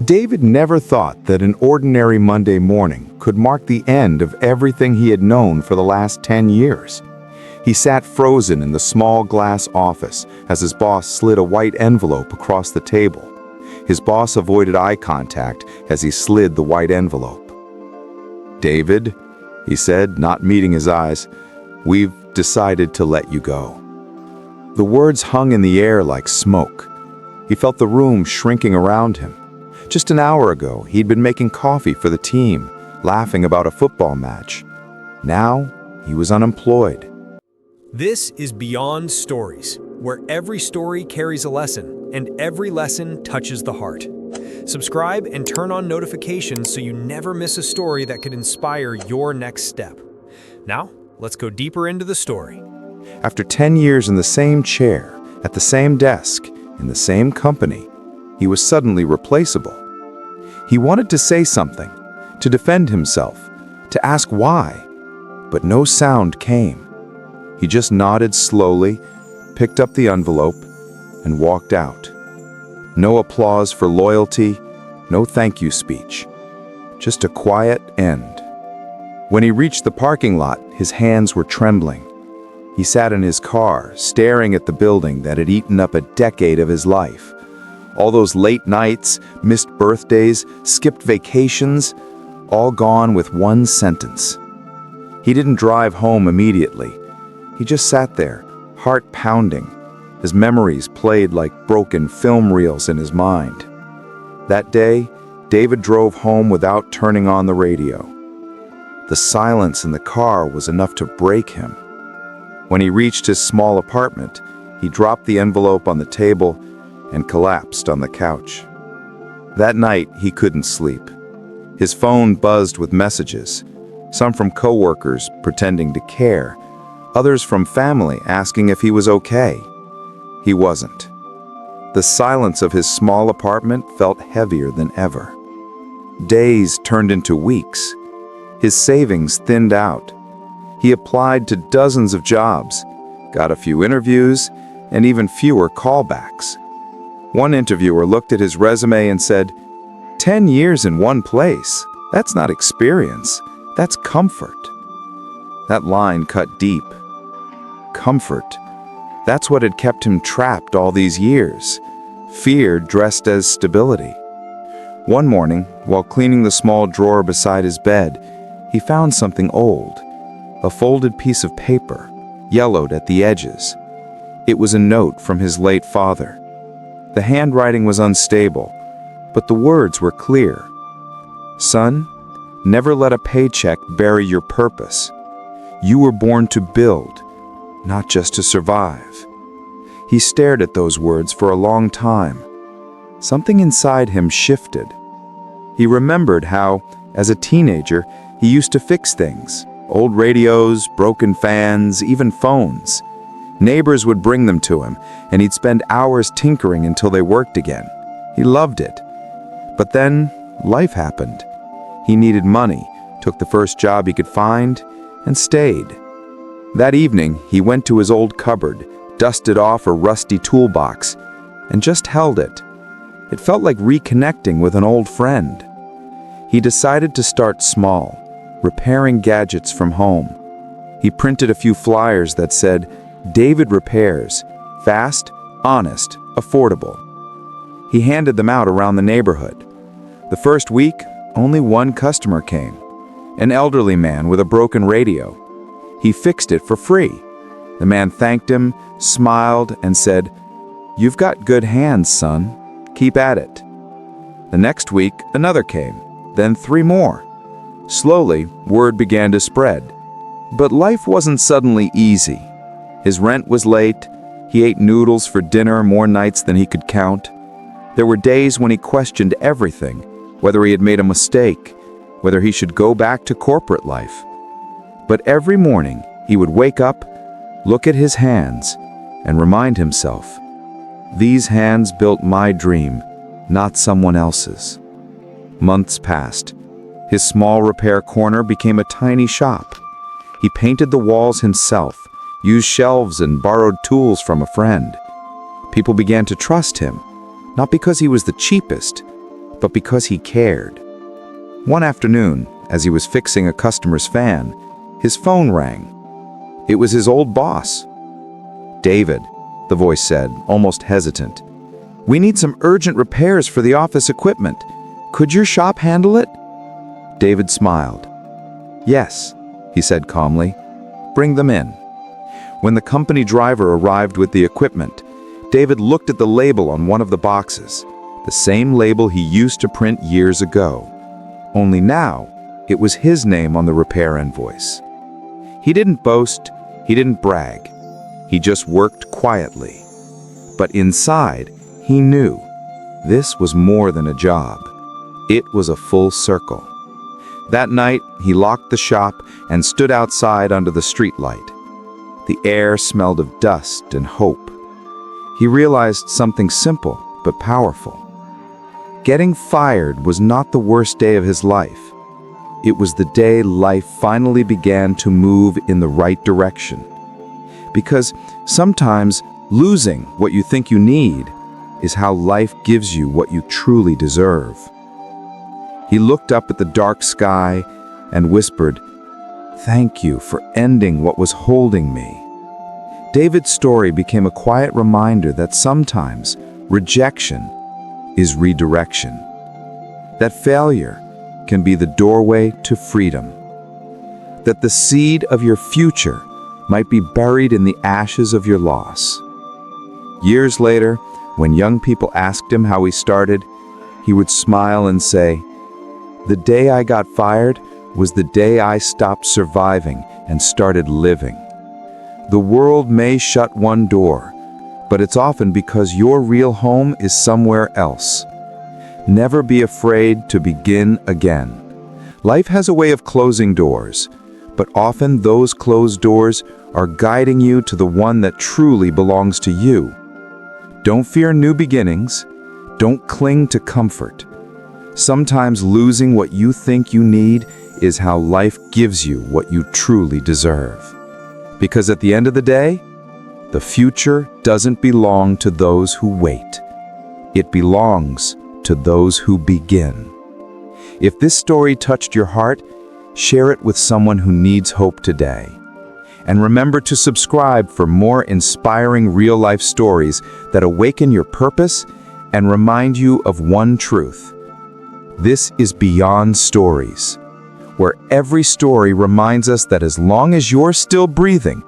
David never thought that an ordinary Monday morning could mark the end of everything he had known for the last 10 years. He sat frozen in the small glass office as his boss slid a white envelope across the table. His boss avoided eye contact as he slid the white envelope. "David," he said, not meeting his eyes, "we've decided to let you go." The words hung in the air like smoke. He felt the room shrinking around him. Just an hour ago, he'd been making coffee for the team, laughing about a football match. Now, he was unemployed. This is Beyond Stories, where every story carries a lesson, and every lesson touches the heart. Subscribe and turn on notifications so you never miss a story that could inspire your next step. Now, let's go deeper into the story. After 10 years in the same chair, at the same desk, in the same company, he was suddenly replaceable. He wanted to say something, to defend himself, to ask why, but no sound came. He just nodded slowly, picked up the envelope, and walked out. No applause for loyalty, no thank you speech. Just a quiet end. When he reached the parking lot, his hands were trembling. He sat in his car, staring at the building that had eaten up a decade of his life. All those late nights, missed birthdays, skipped vacations, all gone with one sentence. He didn't drive home immediately. He just sat there, heart pounding. His memories played like broken film reels in his mind. That day, David drove home without turning on the radio. The silence in the car was enough to break him. When he reached his small apartment, he dropped the envelope on the table and collapsed on the couch. That night, he couldn't sleep. His phone buzzed with messages, some from coworkers pretending to care, others from family asking if he was okay. He wasn't. The silence of his small apartment felt heavier than ever. Days turned into weeks. His savings thinned out. He applied to dozens of jobs, got a few interviews, and even fewer callbacks. One interviewer looked at his resume and said, 10 years in one place, that's not experience, that's comfort. That line cut deep. Comfort. That's what had kept him trapped all these years. Fear dressed as stability. One morning, while cleaning the small drawer beside his bed, he found something old. A folded piece of paper, yellowed at the edges. It was a note from his late father. The handwriting was unstable, but the words were clear. "Son, never let a paycheck bury your purpose. You were born to build, not just to survive." He stared at those words for a long time. Something inside him shifted. He remembered how, as a teenager, he used to fix things. Old radios, broken fans, even phones. Neighbors would bring them to him, and he'd spend hours tinkering until they worked again. He loved it. But then, life happened. He needed money, took the first job he could find, and stayed. That evening, he went to his old cupboard, dusted off a rusty toolbox, and just held it. It felt like reconnecting with an old friend. He decided to start small, repairing gadgets from home. He printed a few flyers that said, "David Repairs, fast, honest, affordable." He handed them out around the neighborhood. The first week, only one customer came, an elderly man with a broken radio. He fixed it for free. The man thanked him, smiled, and said, "You've got good hands, son. Keep at it." The next week, another came, then 3 more. Slowly, word began to spread. But life wasn't suddenly easy. His rent was late. He ate noodles for dinner more nights than he could count. There were days when he questioned everything, whether he had made a mistake, whether he should go back to corporate life. But every morning, he would wake up, look at his hands, and remind himself, "These hands built my dream, not someone else's." Months passed. His small repair corner became a tiny shop. He painted the walls himself, used shelves and borrowed tools from a friend. People began to trust him, not because he was the cheapest, but because he cared. One afternoon, as he was fixing a customer's fan, his phone rang. It was his old boss. "David," the voice said, almost hesitant. "We need some urgent repairs for the office equipment. Could your shop handle it?" David smiled. "Yes," he said calmly. "Bring them in." When the company driver arrived with the equipment, David looked at the label on one of the boxes, the same label he used to print years ago. Only now, it was his name on the repair invoice. He didn't boast, he didn't brag. He just worked quietly. But inside, he knew this was more than a job. It was a full circle. That night, he locked the shop and stood outside under the streetlight. The air smelled of dust and hope. He realized something simple but powerful. Getting fired was not the worst day of his life. It was the day life finally began to move in the right direction. Because sometimes losing what you think you need is how life gives you what you truly deserve. He looked up at the dark sky and whispered, "Thank you for ending what was holding me." David's story became a quiet reminder that sometimes rejection is redirection. That failure can be the doorway to freedom. That the seed of your future might be buried in the ashes of your loss. Years later, when young people asked him how he started, he would smile and say, "The day I got fired was the day I stopped surviving and started living." The world may shut one door, but it's often because your real home is somewhere else. Never be afraid to begin again. Life has a way of closing doors, but often those closed doors are guiding you to the one that truly belongs to you. Don't fear new beginnings. Don't cling to comfort. Sometimes losing what you think you need is how life gives you what you truly deserve. Because at the end of the day, the future doesn't belong to those who wait. It belongs to those who begin. If this story touched your heart, share it with someone who needs hope today. And remember to subscribe for more inspiring real-life stories that awaken your purpose and remind you of one truth. This is Beyond Stories, where every story reminds us that as long as you're still breathing,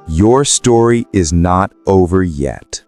your story is not over yet.